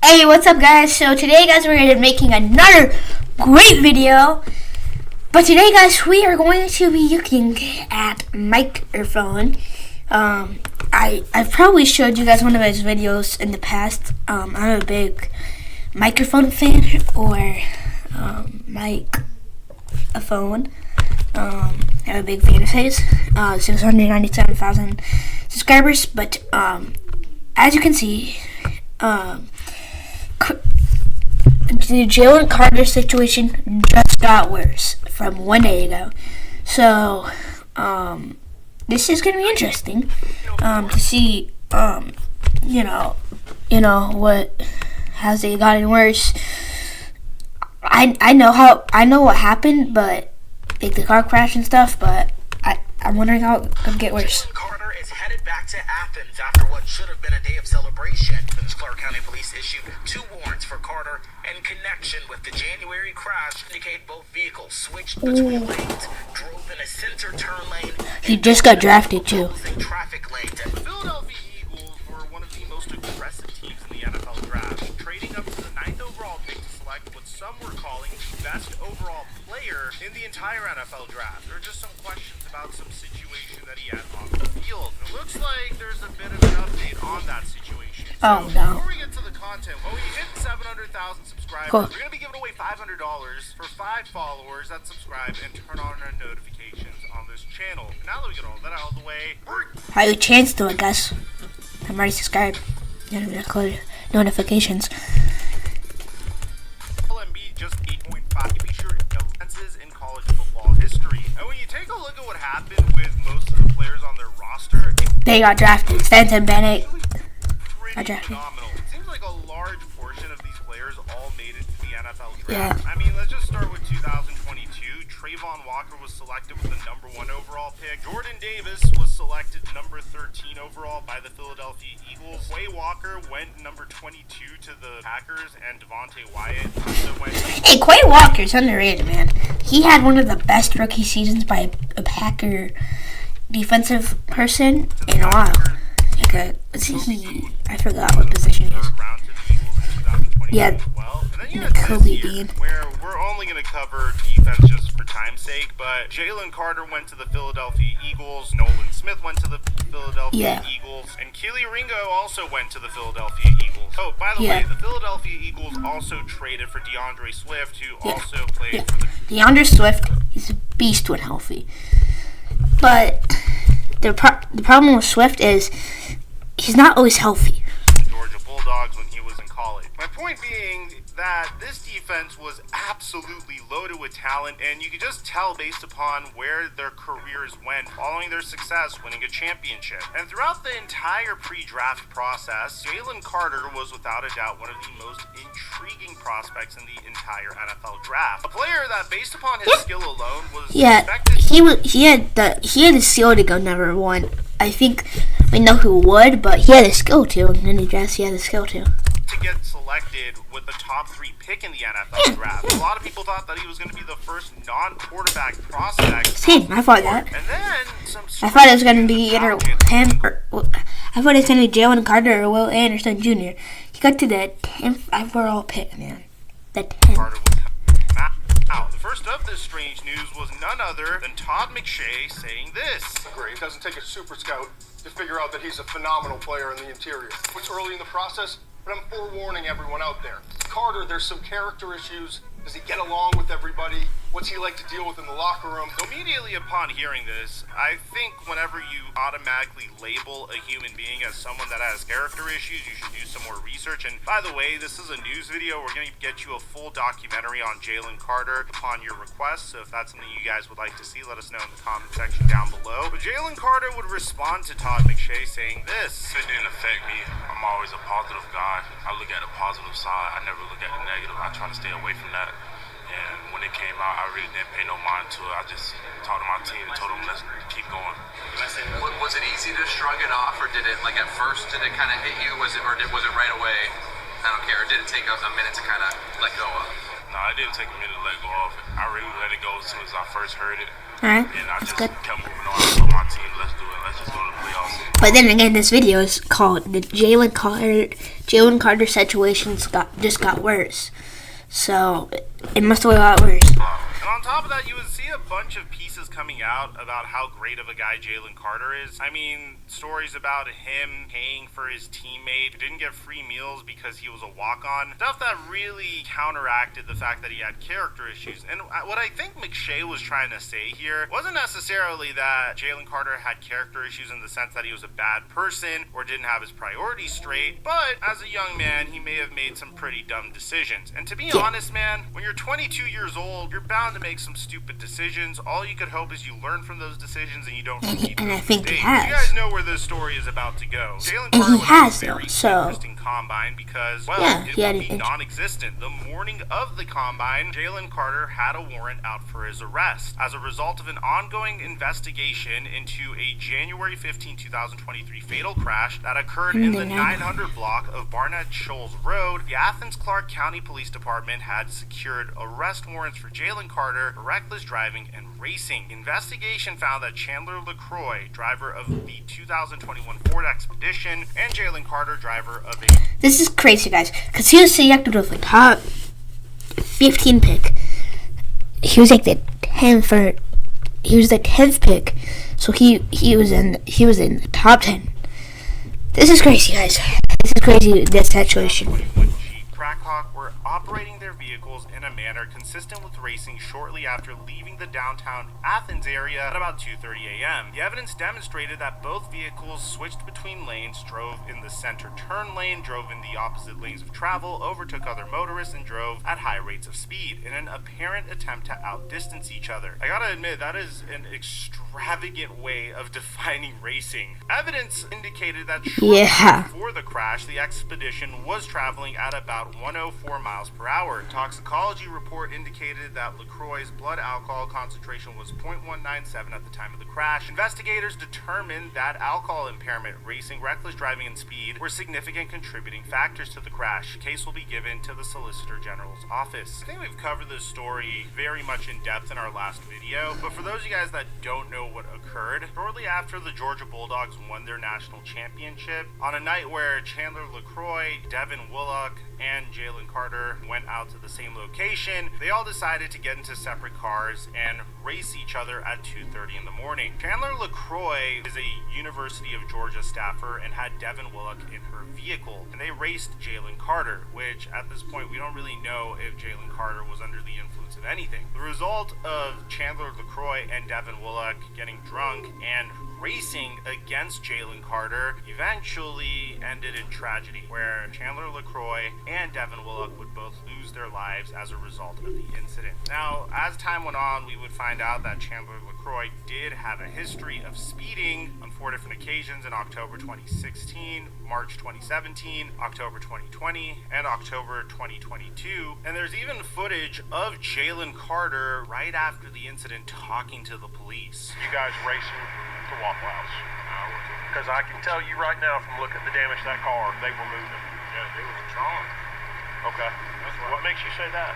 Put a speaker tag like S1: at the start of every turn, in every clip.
S1: Hey, what's up guys? So today guys we're making another great video. But today guys we are going to be looking at microphone. I've probably showed you guys one of his videos in the past. I'm a big microphone fan or microphone. I'm a big fan of his. 697,000 subscribers, but as you can see, the Jalen Carter situation just got worse from 1 day ago. So, this is gonna be interesting to see, what has it gotten worse. I know what happened, but like the car crash and stuff. But I'm wondering how it could get worse.
S2: Carter is headed back to Athens after what should have been a day of celebration. The Clark County Police issued 2 warrants for Carter in connection with the January crash. Indicate both vehicles switched between lanes, drove in a center turn lane.
S1: He just got drafted too.
S2: Traffic lanes. The Philadelphia Eagles were one of the most aggressive teams in the NFL draft, trading up to the 9th overall pick to select what some were calling the best overall player in the entire NFL draft. There are just some questions about some situation that he had on the field. It looks like there's a bit of an update on that situation.
S1: Oh no.
S2: Before we get to the content, when we hit 700,000 subscribers,
S1: cool.
S2: We're going to be giving away $500 for 5 followers that subscribe and turn on our notifications on this channel. And now that we get all that out of the way,
S1: I have a chance to, I guess. I'm already subscribed. Notifications.
S2: LMB just 8.5. Be sure to offenses in college football history. And when you take a look at what happened with most of the players on their roster,
S1: They got drafted. Stanton Bennett got
S2: pretty
S1: drafted.
S2: phenomenal. It seems like a large portion of these players all made it to the NFL draft.
S1: Yeah.
S2: I mean, let's just start with 2022. Trayvon Walker was selected with the number 1 overall pick. Jordan Davis was selected number 13 overall by the Philadelphia Eagles. Quay Walker went number 22 to the Packers, and Devontae Wyatt also went.
S1: Hey, Quay Walker's underrated, man. He had one of the best rookie seasons by a Packer defensive person in a while. I forgot what position he is. Yeah, Kobe Bean.
S2: Where we're only going to cover defense just for time's sake, but Jalen Carter went to the Philadelphia Eagles, Nolan Smith went to the Philadelphia Eagles, and Keely Ringo also went to the Philadelphia Eagles. Oh, by the way, the Philadelphia Eagles also traded for DeAndre Swift, who also played for the...
S1: DeAndre Swift, he's a beast when healthy. But the problem with Swift is he's not always healthy.
S2: Georgia Bulldogs when he was in college. My point being that this defense was absolutely loaded with talent, and you could just tell based upon where their careers went following their success winning a championship. And throughout the entire pre-draft process, Jalen Carter was without a doubt one of the most intriguing prospects in the entire NFL draft. A player that, based upon his skill alone, was expected.
S1: He had the skill to go number 1. I think we know who would, but he had the skill to. In the draft, he had the skill to
S2: get selected with the top 3 pick in the NFL draft. A lot of people thought that he was going to be the first non-quarterback prospect.
S1: Same, I thought that.
S2: And then
S1: I thought it was going to be either him or I thought it was going to be Jalen Carter or Will Anderson Jr. He got to the 10th overall pick, man. The 10th.
S2: Carter was out. The first of this strange news was none other than Todd McShay saying this.
S3: Great. It doesn't take a super scout to figure out that he's a phenomenal player in the interior. It's early in the process, but I'm forewarning everyone out there. Carter, there's some character issues. Does he get along with everybody? What's he like to deal with in the locker room?
S2: So immediately upon hearing this, I think whenever you automatically label a human being as someone that has character issues, you should do some more research. And by the way, this is a news video. We're going to get you a full documentary on Jalen Carter upon your request. So if that's something you guys would like to see, let us know in the comment section down below. But Jalen Carter would respond to Todd McShay saying this.
S4: It didn't affect me. I'm always a positive guy. I look at the positive side. I never look at the negative. I try to stay away from that. And when it came out, I really didn't pay no mind to it. I just talked to my team and told them, let's keep going.
S5: Was it easy to shrug it off, or did it, like at first, did it kind of hit you? Was it right away? I don't care. Or did it take us a minute to kind of let go of?
S4: No, it didn't take a minute to let go of it. I really let it go as soon as I first heard it.
S1: Alright,
S4: and I
S1: that's
S4: just
S1: good.
S4: kept moving on. I told my team, let's do it. Let's just go to the playoffs.
S1: But then again, this video is called the Jalen Carter situations just got worse. So it must have got a lot worse.
S2: And on top of that, you would see a bunch of pieces coming out about how great of a guy Jalen Carter is. I mean, stories about him paying for his teammate who didn't get free meals because he was a walk-on. Stuff that really counteracted the fact that he had character issues. And what I think McShay was trying to say here wasn't necessarily that Jalen Carter had character issues in the sense that he was a bad person or didn't have his priorities straight, but as a young man, he may have made some pretty dumb decisions. And to be honest, man, when you're 22 years old, you're bound to make some stupid decisions. All you could hope is you learn from those decisions and you don't repeat
S1: And
S2: those
S1: I think
S2: mistakes.
S1: he has.
S2: You guys know where this story is about to go. Jalen
S1: And
S2: Carter
S1: he
S2: was
S1: has,
S2: a very
S1: though, so-
S2: interesting combine because, well,
S1: Yeah,
S2: it
S1: he had
S2: would be
S1: an
S2: non-existent. The morning of the combine, Jalen Carter had a warrant out for his arrest as a result of an ongoing investigation into a January 15, 2023 fatal crash that occurred in the 900 block of Barnett Shoals Road. The Athens-Clarke County Police Department had secured arrest warrants for Jalen Carter for reckless driving and racing. The investigation found that Chandler LaCroix, driver of the 2021 Ford Expedition, and Jalen Carter, driver of a...
S1: This is crazy, guys, because he was selected with the top 15 pick. He was like the 10th pick, so he was in the top 10. This is crazy, guys. This is crazy. This situation.
S2: 21 Jeep Trackhawk were operating their vehicles in a manner consistent with racing shortly after leaving the downtown Athens area at about 2:30 a.m. The evidence demonstrated that both vehicles switched between lanes, drove in the center turn lane, drove in the opposite lanes of travel, overtook other motorists, and drove at high rates of speed in an apparent attempt to outdistance each other. I gotta admit, that is an extravagant way of defining racing. Evidence indicated that shortly before the crash, the Expedition was traveling at about 104 miles per hour. Toxicology report indicated that LaCroix's blood alcohol concentration was 0.197 at the time of the crash. Investigators determined that alcohol impairment, racing, reckless driving, and speed were significant contributing factors to the crash. The case will be given to the Solicitor General's office. I think we've covered this story very much in depth in our last video, but for those of you guys that don't know what occurred, shortly after the Georgia Bulldogs won their national championship, on a night where Chandler LaCroix, Devin Willock, and Jalen Carter went out to the same location, they all decided to get into separate cars and race each other at 2:30 in the morning. Chandler LaCroix is a University of Georgia staffer and had Devin Willock in her vehicle, and they raced Jalen Carter, which at this point we don't really know if Jalen Carter was under the influence of anything. The result of Chandler LaCroix and Devin Willock getting drunk and racing against Jalen Carter eventually ended in tragedy, where Chandler LaCroix and Devin Willock would both lose their lives as a result of the incident. Now, as time went on, we would find out that Chandler LaCroix did have a history of speeding on 4 different occasions in October 2016, March 2017, October 2020, and October 2022. And there's even footage of Jalen Carter right after the incident talking to the police.
S3: You guys racing to Waffle House? Because I can tell you right now from looking at the damage to that car, they were moving.
S4: Yeah, they were drawn.
S3: Okay.
S4: That's right.
S3: What makes you say that?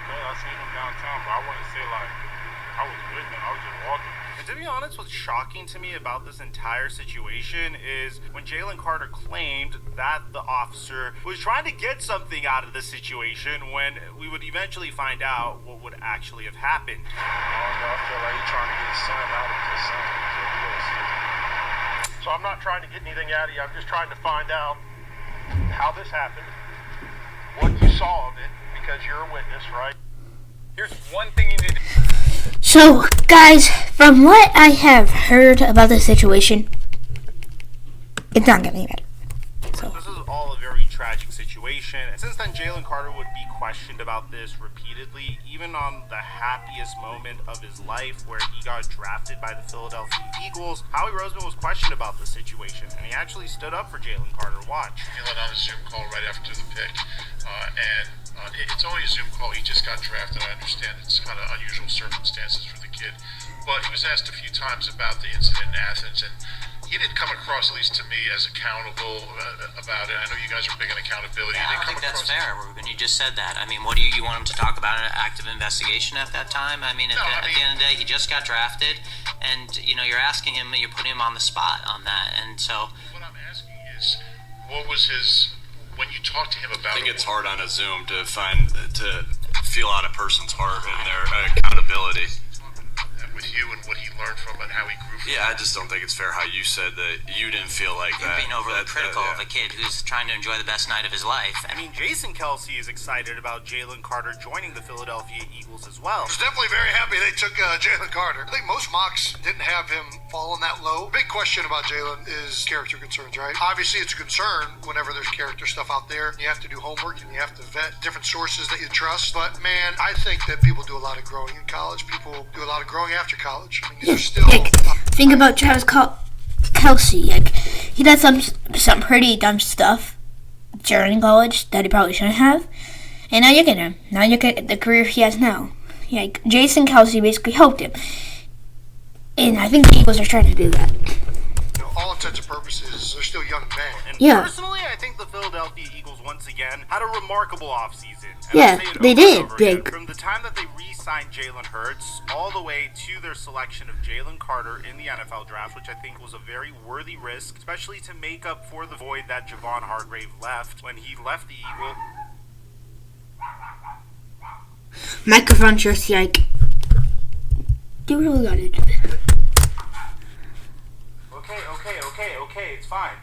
S4: Yeah, I seen them downtown, but I wouldn't say like I was with them. I was just walking.
S2: And to be honest, what's shocking to me about this entire situation is when Jalen Carter claimed that the officer was trying to get something out of the situation, when we would eventually find out what would actually have happened.
S4: I don't know. I feel like he's trying to get his son out of his son. So we gonna see.
S3: So I'm not trying to get anything out of you. I'm just trying to find out how this happened, what you saw of it, because you're a witness, right? Here's one thing you need to...
S1: So, guys, from what I have heard about the situation, it's not getting better.
S2: This is all a very tragic situation, and since then Jalen Carter would be questioned about this repeatedly, even on the happiest moment of his life where he got drafted by the Philadelphia Eagles. Howie Roseman was questioned about the situation, and he actually stood up for Jalen Carter. Watch.
S6: He let on a Zoom call right after the pick, and it's only a Zoom call. He just got drafted. I understand it's kind of unusual circumstances for the kid, but he was asked a few times about the incident in Athens, and he didn't come across, at least to me, as accountable about it. I know you guys are big on accountability.
S7: Yeah, I don't think that's fair, Ruben. You just said that. I mean, what do you want him to talk about? An active investigation at that time? I mean, at the end of the day, he just got drafted, and you're asking him, you're putting him on the spot on that, and so.
S6: What I'm asking is, what was his, when you talk to him about
S8: I think
S6: it,
S8: it's hard on a Zoom to feel out a person's heart and their accountability.
S6: with you and what he learned from it and how he grew from
S8: Yeah, I just don't think it's fair how you said that you didn't feel like
S7: You're
S8: that.
S7: being overly critical
S8: yeah.
S7: of a kid who's trying to enjoy the best night of his life.
S2: I mean, Jason Kelsey is excited about Jalen Carter joining the Philadelphia Eagles as well.
S3: I was definitely very happy they took Jalen Carter. I think most mocks didn't have him falling that low. Big question about Jalen is character concerns, right? Obviously, it's a concern whenever there's character stuff out there. You have to do homework and you have to vet different sources that you trust. But, man, I think that people do a lot of growing in college. People do a lot of growing after college. I mean, these are still...
S1: think about Travis Kelsey. He does some pretty dumb stuff during college that he probably shouldn't have. And now you get him. Now you get the career he has now. Jason Kelsey basically helped him. And I think the Eagles are trying to do that.
S3: All intents and purposes, they're still young men.
S2: And
S1: Yeah.
S2: personally, I think the Philadelphia Eagles once again had a remarkable offseason. And
S1: Yeah,
S2: I'll say it
S1: they
S2: over
S1: did.
S2: and over again.
S1: Big.
S2: From the time that they re-signed Jalen Hurts all the way to their selection of Jalen Carter in the NFL draft, which I think was a very worthy risk, especially to make up for the void that Javon Hargrave left when he left the Eagles.
S1: Microphone just you really gotta do that.
S2: Okay, it's fine.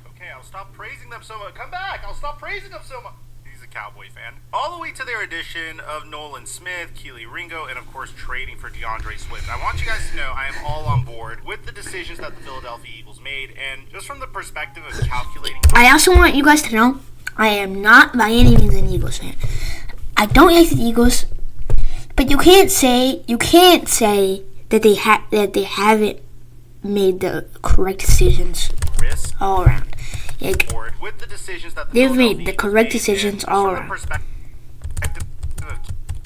S2: Okay, I'll stop praising them so much. Come back, I'll stop praising them so much. He's a Cowboy fan. All the way to their addition of Nolan Smith, Keely Ringo, and of course trading for DeAndre Swift. I want you guys to know I am all on board with the decisions that the Philadelphia Eagles made, and just from the perspective of calculating...
S1: I also want you guys to know I am not by any means an Eagles fan. I don't like the Eagles, but you can't say that they haven't made the correct decisions all around.
S2: With the decisions that
S1: They've made the correct decisions all around.
S2: From the perspective of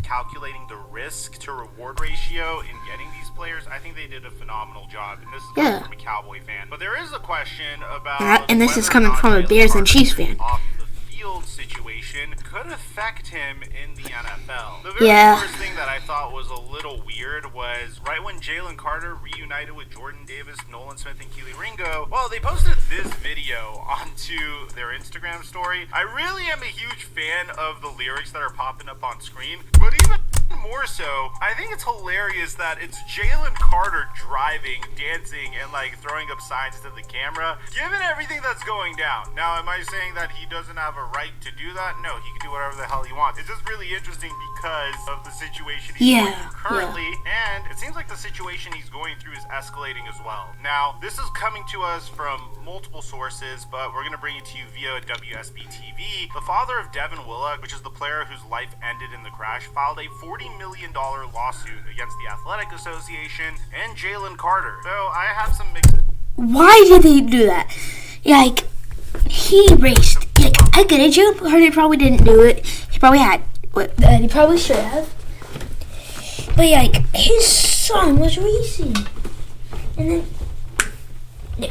S2: calculating the risk to reward ratio in getting these players, I think they did a phenomenal job. And this is coming from a Cowboy fan. But there is a question about
S1: and this is
S2: whether
S1: coming
S2: or not
S1: from a
S2: Jalen
S1: Bears and
S2: Carter's
S1: Chiefs fan.
S2: Off the field situation could affect him in the NFL. The very first thing that I thought was a little weird was right when Jalen Carter reunited with Jordan Davis, Nolan Smith, and Keely Ringo, well, they posted this video onto their Instagram story. I really am a huge fan of the lyrics that are popping up on screen, but even more so, I think it's hilarious that it's Jalen Carter driving, dancing, and throwing up signs to the camera, given everything that's going down. Now, am I saying that he doesn't have a right to do that? No, he can do whatever the hell he wants. It's just really interesting because of the situation he's going through currently, and it seems like the situation he's going through is escalating as well. Now, this is coming to us from multiple sources, but we're going to bring it to you via WSB TV. The father of Devin Willock, which is the player whose life ended in the crash, filed a $40 million lawsuit against the Athletic Association and Jalen Carter. So I have some mixed...
S1: Why did they do that? He raced. I get it. Jalen Carter probably didn't do it. He probably he probably should have. But his son was racing. And then,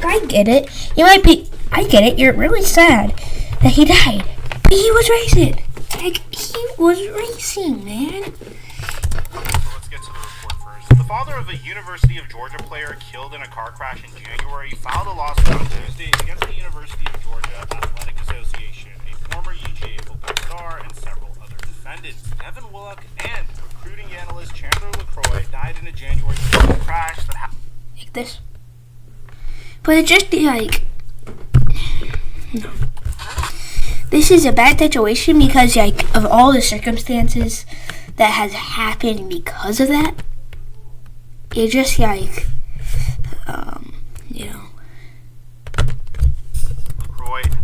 S1: I get it. I get it. You're really sad that he died. But he was racing. He was racing, man.
S2: Let's get to the report first. The father of a University of Georgia player killed in a car crash in January filed a lawsuit on Tuesday against the University of Georgia Athletic Association, a former UGA football star, and several other defendants. Devin Willock and recruiting analyst Chandler LaCroix died in a January crash that happened.
S1: Like this. But it just no. This is a bad situation because of all the circumstances that has happened because of that. It just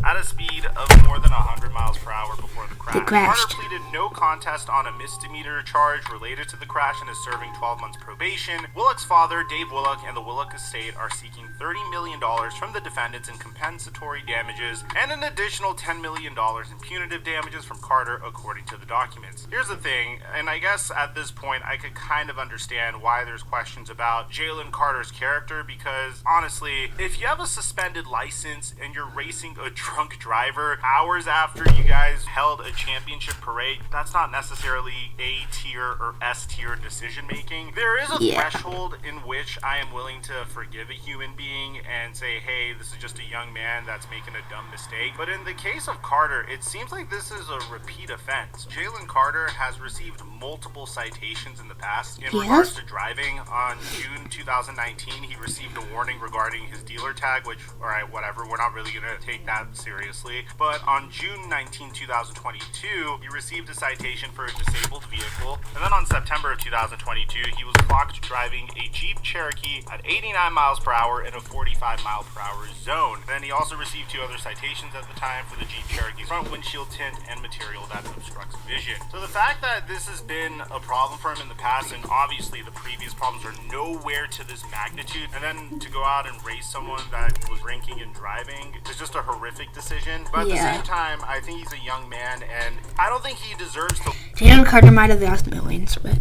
S2: at a speed of more than 100 miles per hour before the crash. Carter pleaded no contest on a misdemeanor charge related to the crash and is serving 12 months probation. Willock's father, Dave Willock, and the Willock estate are seeking $30 million from the defendants in compensatory damages and an additional $10 million in punitive damages from Carter, according to the documents. Here's the thing, and I guess at this point I could kind of understand why there's questions about Jalen Carter's character, because honestly, if you have a suspended license and you're racing a drunk driver hours after you guys held a championship parade, that's not necessarily A tier or S tier decision making. There is a threshold in which I am willing to forgive a human being and say, hey, this is just a young man that's making a dumb mistake. But in the case of Carter, it seems like this is a repeat offense. Jalen Carter has received multiple citations in the past in regards to driving. On June 2019, he received a warning regarding his dealer tag, which, alright, whatever, we're not really going to take that seriously. But on June 19, 2022, he received a citation for a disabled vehicle. And then on September of 2022, he was clocked driving a Jeep Cherokee at 89 miles per hour in a 45 mile per hour zone. Then he also received 2 other citations at the time for the Jeep Cherokee's front windshield tint and material that obstructs vision. So the fact that this has been a problem for him in the past, and obviously the previous problems are nowhere to this magnitude, and then to go out and race someone that was drinking and driving is just a horrific decision. But at the same time, I think he's a young man, and I don't think he deserves to.
S1: Jalen Carter might have lost millions, but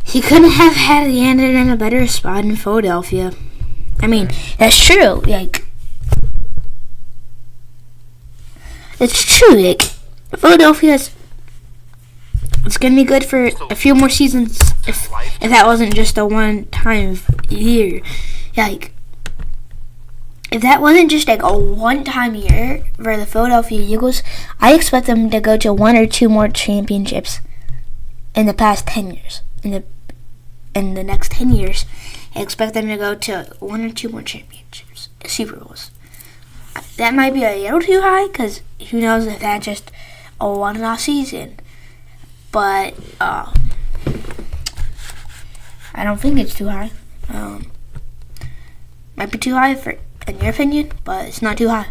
S1: he couldn't have had landed in a better spot in Philadelphia. I mean, that's true. Like, it's true. Like, Philadelphia's, it's gonna be good for a few more seasons if that wasn't just a one-time year. Like, if that wasn't just like a one-time year for the Philadelphia Eagles, I expect them to go to 1 or 2 more championships in the past 10 years. In the next 10 years, I expect them to go to 1 or 2 more championships, Super Bowls. That might be a little too high, because who knows if that's just a one-off season. But I don't think it's too high. Might be too high in your opinion, but it's not too high.